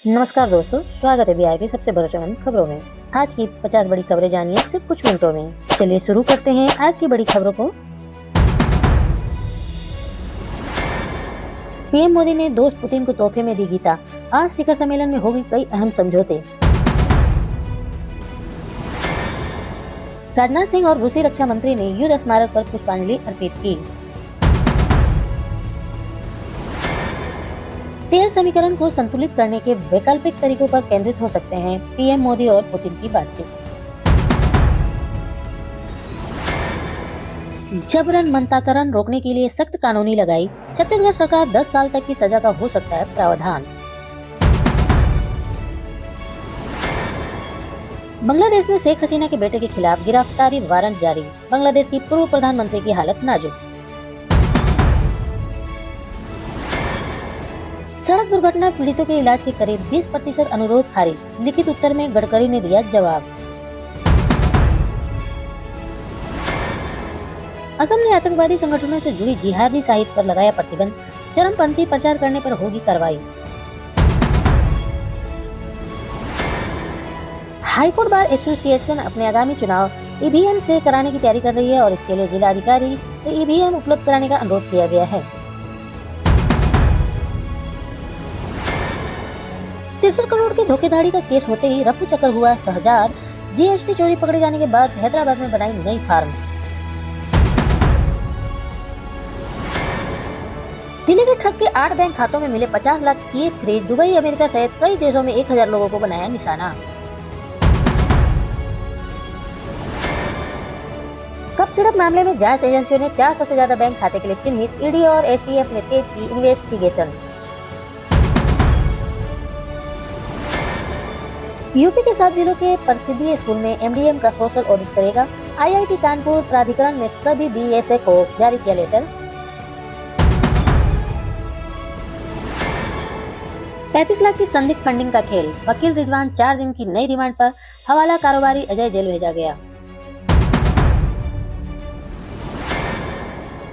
नमस्कार दोस्तों, स्वागत है बिहार की सबसे भरोसेमंद खबरों में। आज की 50 बड़ी खबरें जानिए सिर्फ कुछ मिनटों में। चलिए शुरू करते हैं आज की बड़ी खबरों को। पीएम मोदी ने दोस्त पुतिन को तोहफे में दी गीता। आज शिखर सम्मेलन में होगी कई अहम समझौते। राजनाथ सिंह और रूसी रक्षा मंत्री ने युद्ध स्मारक पर पुष्पांजलि अर्पित की। तेल समीकरण को संतुलित करने के वैकल्पिक तरीकों पर केंद्रित हो सकते हैं पीएम मोदी और पुतिन की बातचीत। जबरन मनतांतरण रोकने के लिए सख्त कानूनी लगाई। छत्तीसगढ़ सरकार 10 साल तक की सजा का हो सकता है प्रावधान। बांग्लादेश में शेख हसीना के बेटे के खिलाफ गिरफ्तारी वारंट जारी। बांग्लादेश की पूर्व प्रधानमंत्री की हालत नाजुक। सड़क दुर्घटना पीड़ितों के इलाज के करीब 20% अनुरोध खारिज। लिखित उत्तर में गडकरी ने दिया जवाब। असम ने आतंकवादी संगठनों से जुड़ी जिहादी साहित्य पर लगाया प्रतिबंध। चरमपंथी प्रचार करने पर होगी कार्रवाई। हाईकोर्ट बार एसोसिएशन अपने आगामी चुनाव ईवीएम से कराने की तैयारी कर रही है और इसके लिए जिला अधिकारी से ईवीएम उपलब्ध कराने का अनुरोध किया गया है। 63 करोड़ की धोखेधड़ी का केस होते ही रफू चक्कर हुआ शहजार। जीएसटी चोरी पकड़े जाने के बाद हैदराबाद में बनाई नई फार्म। दिल्ली के ठग के 8 बैंक खातों में मिले 50 लाख की फ्रिज। दुबई, अमेरिका सहित कई देशों में 1000 लोगों को बनाया निशाना। कप सिरप मामले में जांच एजेंसियों ने 400 से ज्यादा बैंक खाते के लिए चिन्हित। ईडी और एसटीएफ ने तेज की इन्वेस्टिगेशन। यूपी के 7 जिलों के परिषदीय स्कूल में एमडीएम का सोशल ऑडिट करेगा। आईआईटी कानपुर प्राधिकरण ने सभी बीएसए को जारी किया लेटर। 35 लाख की संदिग्ध फंडिंग का खेल। वकील रिजवान 4 दिन की नई रिमांड पर। हवाला कारोबारी अजय जेल भेजा गया।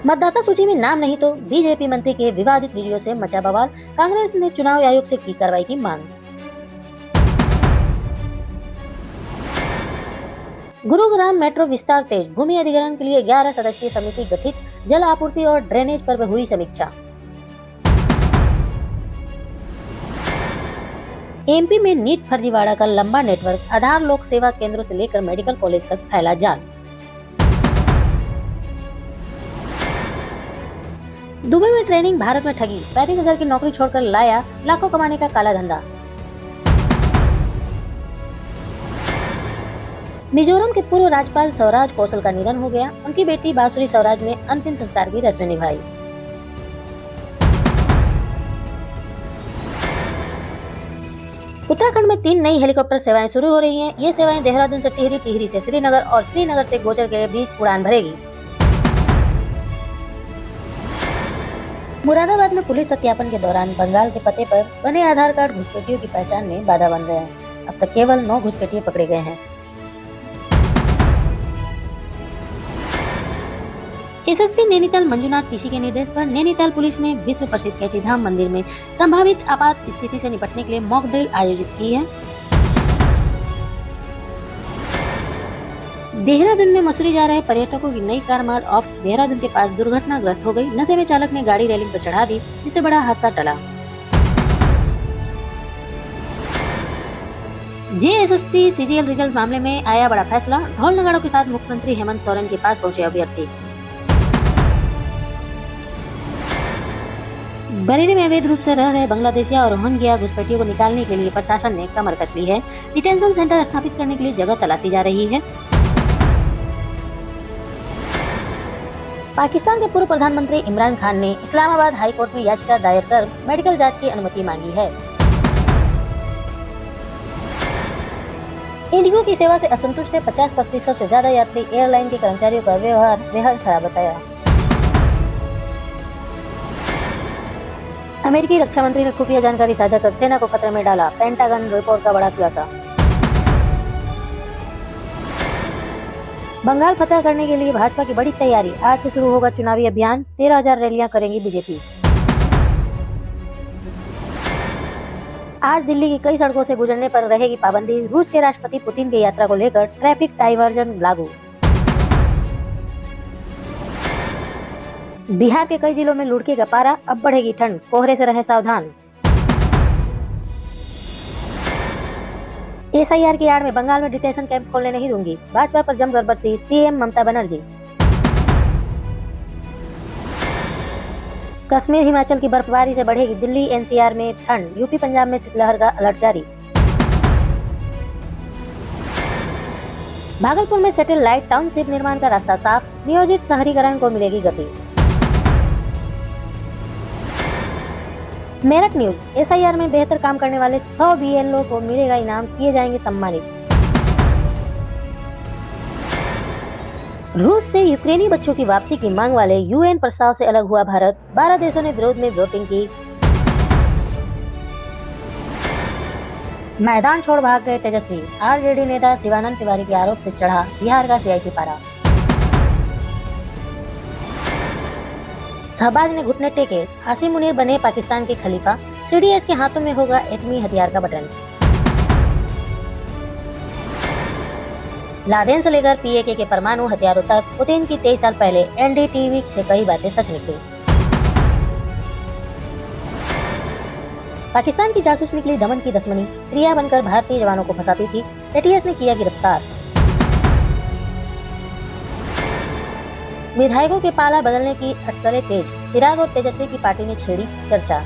मतदाता सूची में नाम नहीं तो बीजेपी मंत्री के विवादित वीडियो से मचा बवाल। कांग्रेस ने चुनाव आयोग से की कार्रवाई की मांग। गुरुग्राम मेट्रो विस्तार तेज। भूमि अधिग्रहण के लिए 11 सदस्यीय समिति गठित। जल आपूर्ति और ड्रेनेज पर हुई समीक्षा। एमपी में नीट फर्जीवाड़ा का लंबा नेटवर्क। आधार लोक सेवा केंद्रों से लेकर मेडिकल कॉलेज तक फैला जाल। दुबई में ट्रेनिंग, भारत में ठगी। 35,000 की नौकरी छोड़कर लाया लाखों कमाने का काला धंधा। मिजोरम के पूर्व राज्यपाल स्वराज कौशल का निधन हो गया। उनकी बेटी बांसुरी स्वराज ने अंतिम संस्कार की रस्में निभाई। उत्तराखंड में 3 नई हेलीकॉप्टर सेवाएं शुरू हो रही हैं। ये सेवाएं देहरादून से टिहरी, टिहरी से श्रीनगर और श्रीनगर से गोचर के बीच उड़ान भरेगी। मुरादाबाद में पुलिस सत्यापन के दौरान बंगाल के पते पर बने आधार कार्ड घुसपैठियों की पहचान में बाधा बन रहे हैं। अब तक केवल 9 घुसपैठिए पकड़े गए हैं। एसएसपी नैनीताल मंजुनाथ टीसी के निर्देश पर नैनीताल पुलिस ने विश्व प्रसिद्ध कैची धाम मंदिर में संभावित आपात स्थिति से निपटने के लिए मॉक ड्रिल आयोजित की है। देहरादून में मसूरी जा रहे पर्यटकों की नई कार माल ऑफ देहरादून के पास दुर्घटनाग्रस्त हो गई। नशे में चालक ने गाड़ी रेलिंग पर चढ़ा दी, जिससे बड़ा हादसा टला। जेएसएससी सीजीएल रिजल्ट मामले में आया बड़ा फैसला। ढोल नगाड़ों के साथ मुख्यमंत्री हेमंत सोरेन के पास पहुंचे अभ्यर्थी। बरेली में अवैध रूप से रह रहे बांग्लादेशिया और रोहिंग्या घुसपैठियों को निकालने के लिए प्रशासन ने कमर कस ली है। डिटेंशन सेंटर स्थापित करने के लिए जगह तलाशी जा रही है। पाकिस्तान के पूर्व प्रधानमंत्री इमरान खान ने इस्लामाबाद हाई कोर्ट में याचिका दायर कर मेडिकल जांच की अनुमति मांगी है। इंडिगो की सेवा से असंतुष्ट 50% से ज्यादा यात्री। एयरलाइन के कर्मचारियों का व्यवहार बेहद खराब बताया। अमेरिकी रक्षा मंत्री ने खुफिया जानकारी साझा कर सेना को खतरे में डाला। पेंटागन रिपोर्ट का बड़ा खुलासा। बंगाल फतह करने के लिए भाजपा की बड़ी तैयारी। आज से शुरू होगा चुनावी अभियान। 13,000 रैलियां करेंगी बीजेपी। आज दिल्ली की कई सड़कों से गुजरने पर रहेगी पाबंदी। रूस के राष्ट्रपति पुतिन की यात्रा को लेकर ट्रैफिक डाइवर्जन लागू। बिहार के कई जिलों में लुढ़केगा पारा, अब बढ़ेगी ठंड, कोहरे से रहें सावधान। एसआईआर की आड़ में बंगाल में डिटेंशन कैंप खोलने नहीं दूंगी, भाजपा पर जमकर बरसी सीएम ममता बनर्जी। कश्मीर हिमाचल की बर्फबारी से बढ़ेगी दिल्ली एनसीआर में ठंड, यूपी पंजाब में शीतलहर का अलर्ट जारी। भागलपुर में सैटेलाइट टाउनशिप निर्माण का रास्ता साफ, नियोजित शहरीकरण को मिलेगी गति। मेरठ न्यूज, एसआईआर में बेहतर काम करने वाले 100 बीएलओ को मिलेगा इनाम, किए जाएंगे सम्मानित। रूस से यूक्रेनी बच्चों की वापसी की मांग वाले यूएन प्रस्ताव से अलग हुआ भारत, 12 देशों ने विरोध में वोटिंग की। मैदान छोड़ भाग गए तेजस्वी, आरजेडी नेता शिवानंद तिवारी के आरोप से चढ़ा बिहार का सियासी पारा। शहबाज ने घुटने टेके, हासिम मुनीर बने पाकिस्तान के खलीफा, सीडीएस के हाथों में होगा एटमी हथियार का बटन। लादेन से लेकर पीएके के परमाणु हथियारों तक, पुतिन की 23 साल पहले एनडीटीवी से कई बातें सच निकली। पाकिस्तान की जासूस निकली दमन की दुश्मनी, प्रिया बनकर भारतीय जवानों को फंसाती थी, एटीएस ने किया गिरफ्तार। विधायकों के पाला बदलने की अटकलें तेज, चिराग और तेजस्वी की पार्टी ने छेड़ी चर्चा।